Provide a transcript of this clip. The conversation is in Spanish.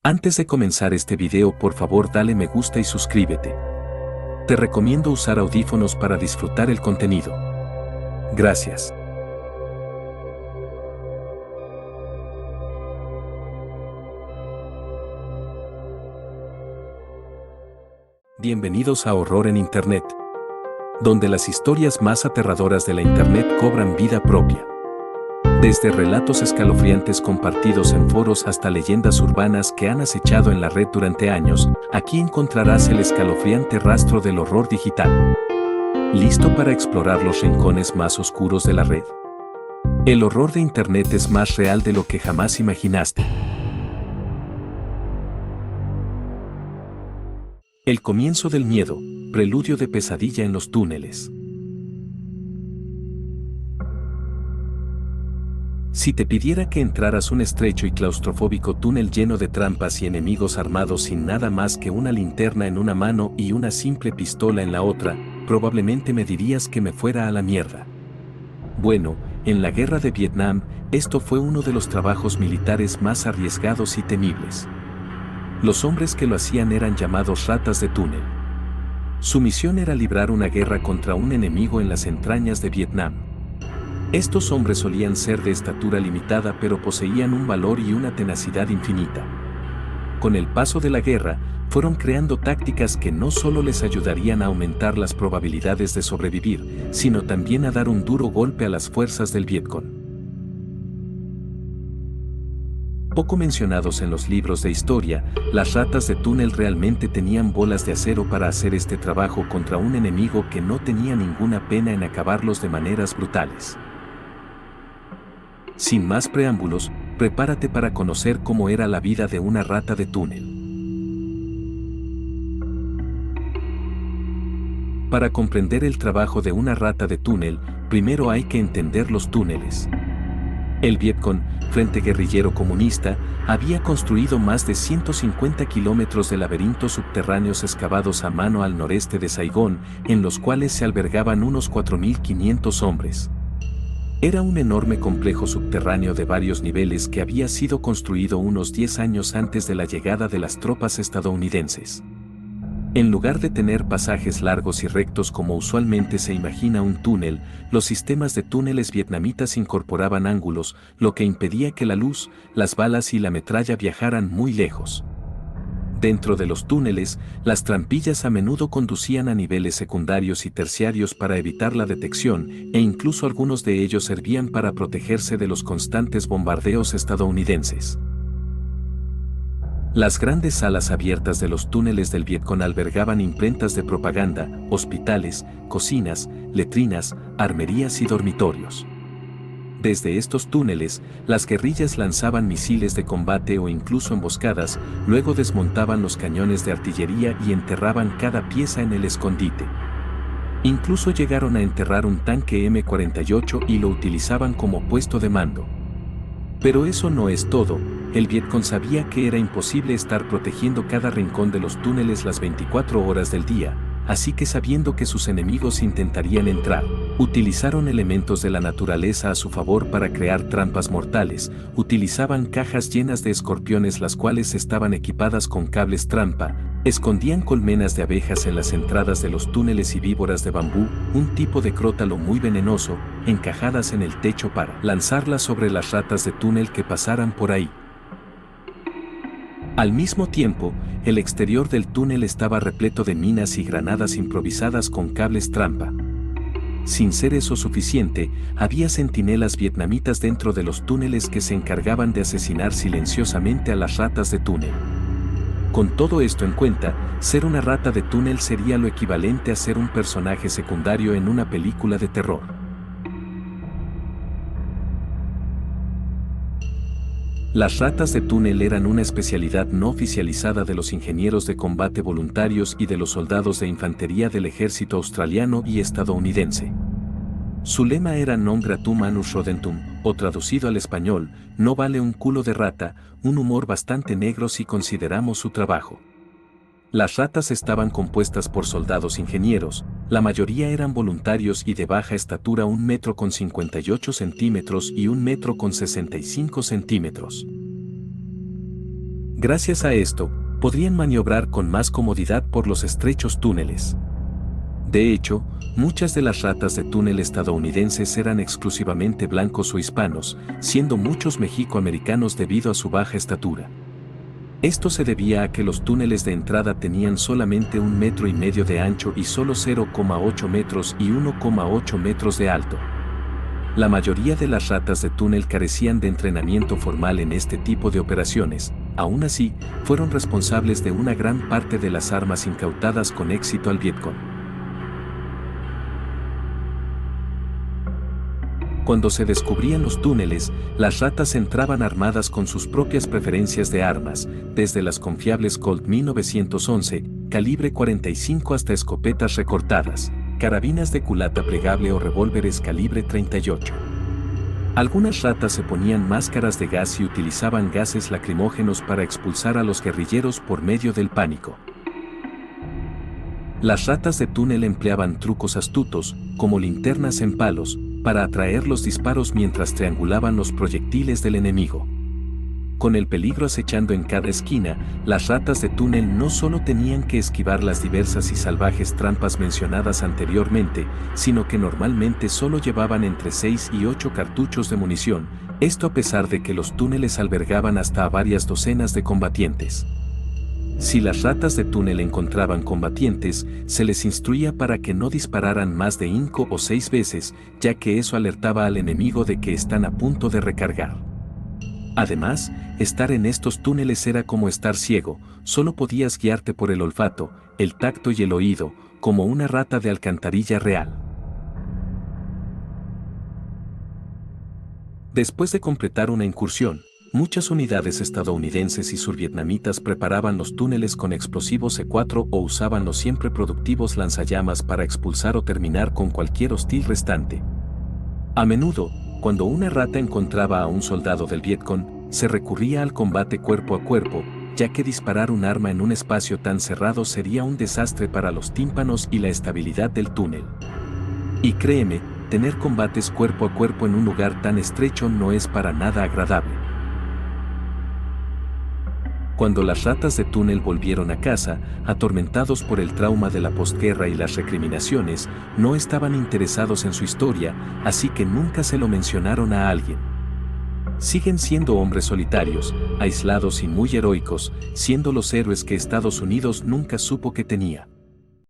Antes de comenzar este video, por favor dale me gusta y suscríbete. Te recomiendo usar audífonos para disfrutar el contenido. Gracias. Bienvenidos a Horror en Internet, donde las historias más aterradoras de la Internet cobran vida propia. Desde relatos escalofriantes compartidos en foros hasta leyendas urbanas que han acechado en la red durante años, aquí encontrarás el escalofriante rastro del horror digital. ¿Listo para explorar los rincones más oscuros de la red? El horror de Internet es más real de lo que jamás imaginaste. El comienzo del miedo, preludio de pesadilla en los túneles. Si te pidiera que entraras un estrecho y claustrofóbico túnel lleno de trampas y enemigos armados sin nada más que una linterna en una mano y una simple pistola en la otra, probablemente me dirías que me fuera a la mierda. Bueno, en la guerra de Vietnam, esto fue uno de los trabajos militares más arriesgados y temibles. Los hombres que lo hacían eran llamados ratas de túnel. Su misión era librar una guerra contra un enemigo en las entrañas de Vietnam. Estos hombres solían ser de estatura limitada pero poseían un valor y una tenacidad infinita. Con el paso de la guerra, fueron creando tácticas que no solo les ayudarían a aumentar las probabilidades de sobrevivir, sino también a dar un duro golpe a las fuerzas del Vietcong. Poco mencionados en los libros de historia, las ratas de túnel realmente tenían bolas de acero para hacer este trabajo contra un enemigo que no tenía ninguna pena en acabarlos de maneras brutales. Sin más preámbulos, prepárate para conocer cómo era la vida de una rata de túnel. Para comprender el trabajo de una rata de túnel, primero hay que entender los túneles. El Vietcong, Frente Guerrillero Comunista, había construido más de 150 kilómetros de laberintos subterráneos excavados a mano al noreste de Saigón, en los cuales se albergaban unos 4.500 hombres. Era un enorme complejo subterráneo de varios niveles que había sido construido unos 10 años antes de la llegada de las tropas estadounidenses. En lugar de tener pasajes largos y rectos como usualmente se imagina un túnel, los sistemas de túneles vietnamitas incorporaban ángulos, lo que impedía que la luz, las balas y la metralla viajaran muy lejos. Dentro de los túneles, las trampillas a menudo conducían a niveles secundarios y terciarios para evitar la detección, e incluso algunos de ellos servían para protegerse de los constantes bombardeos estadounidenses. Las grandes salas abiertas de los túneles del Vietcong albergaban imprentas de propaganda, hospitales, cocinas, letrinas, armerías y dormitorios. Desde estos túneles, las guerrillas lanzaban misiles de combate o incluso emboscadas, luego desmontaban los cañones de artillería y enterraban cada pieza en el escondite. Incluso llegaron a enterrar un tanque M48 y lo utilizaban como puesto de mando. Pero eso no es todo. El Vietcong sabía que era imposible estar protegiendo cada rincón de los túneles las 24 horas del día, así que sabiendo que sus enemigos intentarían entrar, utilizaron elementos de la naturaleza a su favor para crear trampas mortales. Utilizaban cajas llenas de escorpiones las cuales estaban equipadas con cables trampa, escondían colmenas de abejas en las entradas de los túneles y víboras de bambú, un tipo de crótalo muy venenoso, encajadas en el techo para lanzarlas sobre las ratas de túnel que pasaran por ahí. Al mismo tiempo, el exterior del túnel estaba repleto de minas y granadas improvisadas con cables trampa. Sin ser eso suficiente, había centinelas vietnamitas dentro de los túneles que se encargaban de asesinar silenciosamente a las ratas de túnel. Con todo esto en cuenta, ser una rata de túnel sería lo equivalente a ser un personaje secundario en una película de terror. Las ratas de túnel eran una especialidad no oficializada de los ingenieros de combate voluntarios y de los soldados de infantería del ejército australiano y estadounidense. Su lema era Non gratum anus rodentum, o traducido al español, no vale un culo de rata, un humor bastante negro si consideramos su trabajo. Las ratas estaban compuestas por soldados ingenieros, la mayoría eran voluntarios y de baja estatura, 1,58 m y 1,65 m. Gracias a esto, podrían maniobrar con más comodidad por los estrechos túneles. De hecho, muchas de las ratas de túnel estadounidenses eran exclusivamente blancos o hispanos, siendo muchos mexicoamericanos debido a su baja estatura. Esto se debía a que los túneles de entrada tenían solamente 1,5 metros de ancho y solo 0,8 metros y 1,8 metros de alto. La mayoría de las ratas de túnel carecían de entrenamiento formal en este tipo de operaciones, aún así, fueron responsables de una gran parte de las armas incautadas con éxito al Vietcong. Cuando se descubrían los túneles, las ratas entraban armadas con sus propias preferencias de armas, desde las confiables Colt 1911, calibre 45 hasta escopetas recortadas, carabinas de culata plegable o revólveres calibre 38. Algunas ratas se ponían máscaras de gas y utilizaban gases lacrimógenos para expulsar a los guerrilleros por medio del pánico. Las ratas de túnel empleaban trucos astutos, como linternas en palos, para atraer los disparos mientras triangulaban los proyectiles del enemigo. Con el peligro acechando en cada esquina, las ratas de túnel no solo tenían que esquivar las diversas y salvajes trampas mencionadas anteriormente, sino que normalmente solo llevaban entre 6 y 8 cartuchos de munición, esto a pesar de que los túneles albergaban hasta a varias docenas de combatientes. Si las ratas de túnel encontraban combatientes, se les instruía para que no dispararan más de 5 o 6 veces, ya que eso alertaba al enemigo de que están a punto de recargar. Además, estar en estos túneles era como estar ciego, solo podías guiarte por el olfato, el tacto y el oído, como una rata de alcantarilla real. Después de completar una incursión, muchas unidades estadounidenses y survietnamitas preparaban los túneles con explosivos C4 o usaban los siempre productivos lanzallamas para expulsar o terminar con cualquier hostil restante. A menudo, cuando una rata encontraba a un soldado del Vietcong, se recurría al combate cuerpo a cuerpo, ya que disparar un arma en un espacio tan cerrado sería un desastre para los tímpanos y la estabilidad del túnel. Y créeme, tener combates cuerpo a cuerpo en un lugar tan estrecho no es para nada agradable. Cuando las ratas de túnel volvieron a casa, atormentados por el trauma de la posguerra y las recriminaciones, no estaban interesados en su historia, así que nunca se lo mencionaron a alguien. Siguen siendo hombres solitarios, aislados y muy heroicos, siendo los héroes que Estados Unidos nunca supo que tenía.